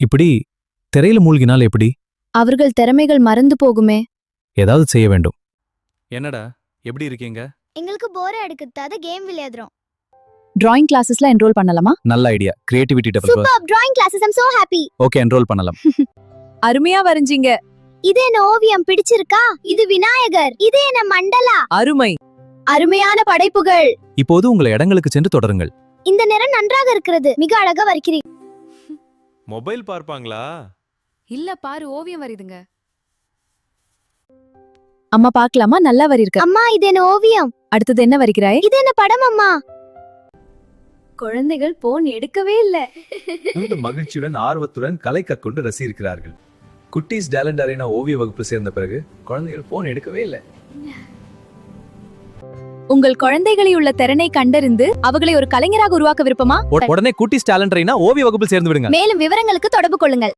இப்படி திரையில மூழ்கினால் எப்படி? அவர்கள் திறமைகள் மறந்து போகுமே. ஏதாவது செய்ய வேண்டும். என்னடா எப்படி இருக்கீங்க? எங்களுக்கு போர் அடிக்குது, கேம் விளையாடுறோம். டிராயிங் கிளாஸஸ்ல என்ரோல் பண்ணலாமா? நல்ல idea. Creativity develop. Super drawing classes, I'm so happy. Okay, enrol பண்ணலாம். அருமையா வரைஞ்சீங்க. இது என்ன ஓவியம் பிடிச்சிருக்கா? இது விநாயகர், இது என்ன மண்டலா. அருமை. அருமையான படைப்புகள். இப்போது உங்கள் இடங்களுக்கு சென்று தொடருங்கள். இந்த நிறம் நன்றாக இருக்கிறது, மிக அழகா வரைக்கிறீங்க. மொபைல் பார்ப்பாங்களா? இல்ல பாரு, ஓவியம் வரையுதுங்க. அம்மா பார்க்கலாமா? நல்லா வரையிருக்க. அம்மா இது என்ன ஓவியம்? அடுத்தது என்ன வரைக்கிறாய்? இது என்ன படம் அம்மா? குழந்தைகள் போன் எடுக்கவே இல்ல. இந்த மகிழ்ச்சியுடன் ஆர்வத்துடன் கலை கற்கொண்டு ரசிக்கிறார்கள். குட்டீஸ் டேலண்ட் அரேனா ஓவிய வகுப்பு சேர்ந்த பிறகு குழந்தைகள் போன் எடுக்கவே இல்லை. உங்கள் குழந்தைகளில் உள்ள திறனை கண்டறிந்து அவர்களை ஒரு கலைஞராக உருவாக்க விருப்பமா? உடனே குட்டீஸ் டேலண்ட் அரேனா ஓவிய வகுப்பில் சேர்ந்து விடுங்க. மேலும் விவரங்களுக்கு தொடர்பு கொள்ளுங்கள்.